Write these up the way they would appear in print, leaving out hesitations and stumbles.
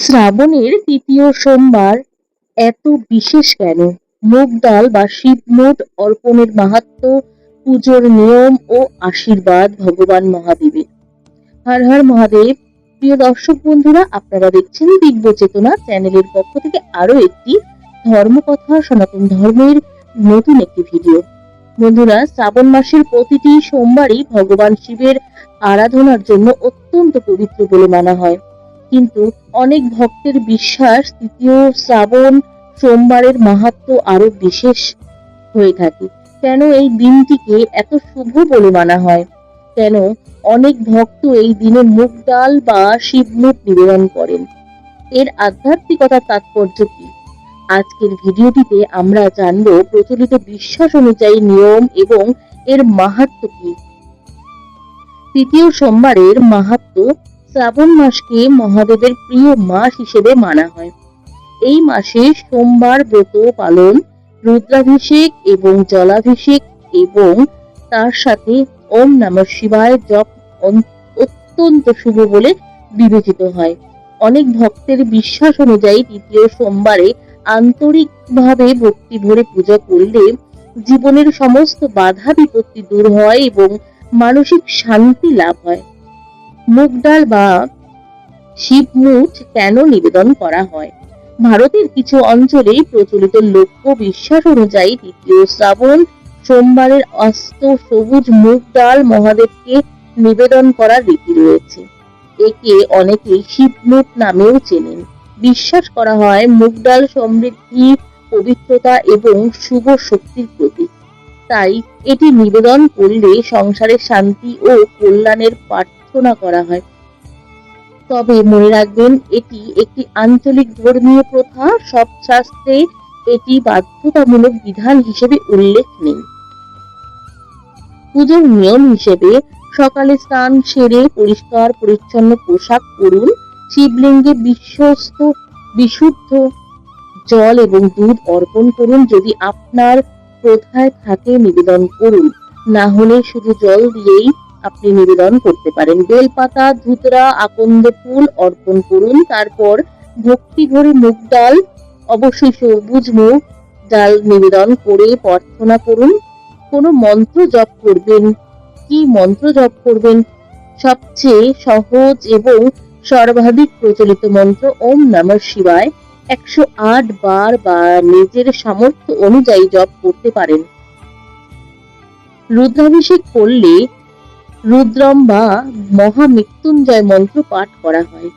শ্রাবণের তৃতীয় সোমবার এত বিশেষ কেন? মুগ ডাল বা শিবমুঠ অর্পণের মাহাত্ম্য, পুজোর নিয়ম ও আশীর্বাদ ভগবান মহাদেবের। হর হর মহাদেব। প্রিয় দর্শক বন্ধুরা, আপনারা দেখছেন দিব্য চেতনা চ্যানেলের পক্ষ থেকে আরো একটি ধর্মকথা, সনাতন ধর্মের নতুন একটি ভিডিও। বন্ধুরা, শ্রাবণ মাসের প্রতিটি সোমবারই ভগবান শিবের আরাধনার জন্য অত্যন্ত পবিত্র বলে মানা হয়। কিন্তু অনেক ভক্তের বিশ্বাস তৃতীয় শ্রাবণ সোমবারের মাহাত্ম্য আরো বিশেষ হয়ে থাকে। কেন এই দিনটিকে এত শুভ বলে মানা হয়? কেন অনেক ভক্ত এই দিনে মুগ ডাল বা শিবমুঠ নিবেদন করেন? এর আধ্যাত্মিকতার তাৎপর্য কি? আজকের ভিডিওটিতে আমরা জানব প্রচলিত বিশ্বাস অনুযায়ী নিয়ম এবং এর মাহাত্ম্য কি। তৃতীয় সোমবারের মাহাত্ম্য। শ্রাবণ মাসকে মহাদেবের প্রিয় মাস হিসেবে মানা হয়। এই মাসে সোমবার ব্রত পালন, রুদ্রাভিষেক এবং জলাভিষেক এবং তার সাথে ওম নমঃ শিবায় জপ অত্যন্ত শুভ বলে বিবেচিত হয়। অনেক ভক্তের বিশ্বাস অনুযায়ী তৃতীয় সোমবারে আন্তরিকভাবে ভক্তি ভরে পূজা করলে জীবনের সমস্ত বাধা বিপত্তি দূর হয় এবং মানসিক শান্তি লাভ হয়। মুগ ডাল বা শিবমুঠ কেন নিবেদন করা হয়? ভারতের কিছু অঞ্চলে প্রচলিত লোক বিশ্বাস অনুযায়ী তৃতীয় শ্রাবণ সোমবারের আস্ত সবুজ মুগ ডাল মহাদেবকে নিবেদন করার রীতি রয়েছে। একে অনেকে শিবমুঠ নামেও চেনেন। বিশ্বাস করা হয় মুগ ডাল সমৃদ্ধি, পবিত্রতা এবং শুভ শক্তির প্রতীক। তাই এটি নিবেদন করলে সংসারে শান্তি ও কল্যাণের প্রার্থনা করা হয়। তবে মনে রাখবেন, এটি একটি আঞ্চলিক ধর্মীয় প্রথা। সব শাস্ত্রে এটি বাধ্যতামূলক বিধান হিসেবে উল্লেখ নেই। পুজোর নিয়ম হিসেবে সকালে স্নান সেরে পরিষ্কার পরিচ্ছন্ন পোশাক পরুন। শিবলিঙ্গে বিশুদ্ধ জল এবং দুধ অর্পণ করুন। যদি আপনার প্রথায় থাকে নিবেদন করুন, না হলে শুধু জল দিয়েই আপনি নিবেদন করতে পারেন। বেলপাতা, ধুতরা, আকন্দ ফুল অর্পণ করুন। তারপর ভক্তি ভরে মুগ ডাল, অবশ্যই সবুজ মুগ ডাল নিবেদন করে প্রার্থনা করুন। কোন মন্ত্র জপ করবেন? কি মন্ত্র জপ করবেন? সবচেয়ে সহজ এবং সর্বাধিক প্রচলিত মন্ত্র ওম নমঃ শিবায় 108 বার বা নিজের সামর্থ্য অনুযায়ী জপ করতে পারেন। রুদ্রাভিষেক করলে রুদ্রম বা মহামৃত্যুঞ্জয় মন্ত্র পাঠ করা হয়।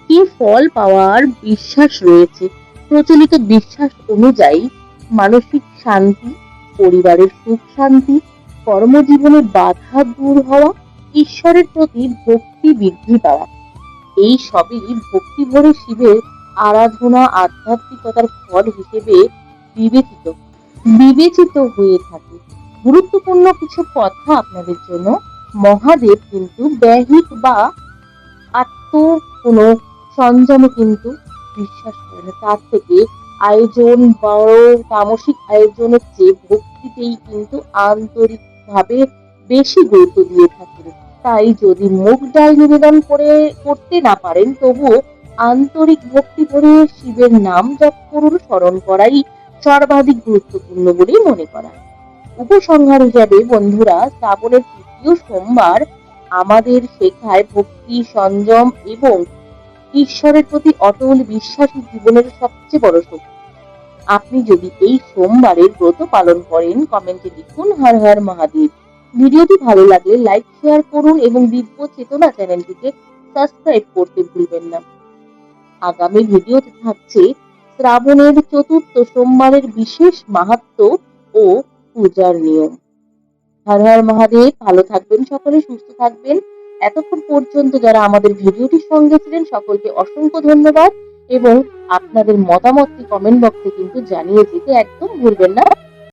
কি ফল পাওয়ার বিশ্বাস রয়েছে? প্রচলিত বিশ্বাস অনুযায়ী মানসিক শান্তি, পরিবারের সুখ শান্তি, কর্মজীবনের বাধা দূর হওয়া, ঈশ্বরের প্রতি ভক্তি বৃদ্ধি পাওয়া, এই সবই ভক্তি ভরে শিবের আরাধনা আধ্যাত্মিকতার ফল হিসেবে বিবেচিত হয়ে থাকে। গুরুত্বপূর্ণ কিছু কথা আপনাদের জন্য। মহাদেব কিন্তু দৈহিক বা আত্ম কোন সংযমে কিন্তু বিশ্বাস করেন। তার থেকে আয়োজন, বড় তামসিক আয়োজনের চেয়ে ভক্তিতেই কিন্তু আন্তরিকভাবে বেশি গুরুত্ব দিয়ে থাকেন। তাই যদি মুগ ডাল নিবেদন করতে না পারেন, তবুও আন্তরিক ভক্তি ভরে শিবের নাম জপ করুন। স্মরণ করাই সর্বাধিক গুরুত্বপূর্ণ বলেই মনে করা। উপসংহার হিসাবে বন্ধুরা, শ্রাবণের তৃতীয় সোমবার আমাদের শেখায় ভক্তি, সংযম এবং ঈশ্বরের প্রতি অটল বিশ্বাসী জীবনের সবচেয়ে বড় শক্তি। আপনি যদি এই সোমবারের ব্রত পালন করেন, কমেন্টে লিখুন হর হর মহাদেব। ভিডিওটি ভালো লাগলে লাইক, শেয়ার করুন এবং দিব্য চেতনা চ্যানেলটিকে সাবস্ক্রাইব করতে ভুলবেন না। আগামী ভিডিওতে থাকছে শ্রাবণের চতুর্থ সোমবারের বিশেষ মাহাত্ম্য ও পূজার নিয়ম। হর হর মহাদেব। ভালো থাকবেন সকলে, সুস্থ থাকবেন। এতক্ষণ পর্যন্ত যারা আমাদের ভিডিওটির সঙ্গে ছিলেন সকলকে অসংখ্য ধন্যবাদ এবং আপনাদের মতামতটি কমেন্ট বক্সে কিন্তু জানিয়ে যেতে একদম ভুলবেন না।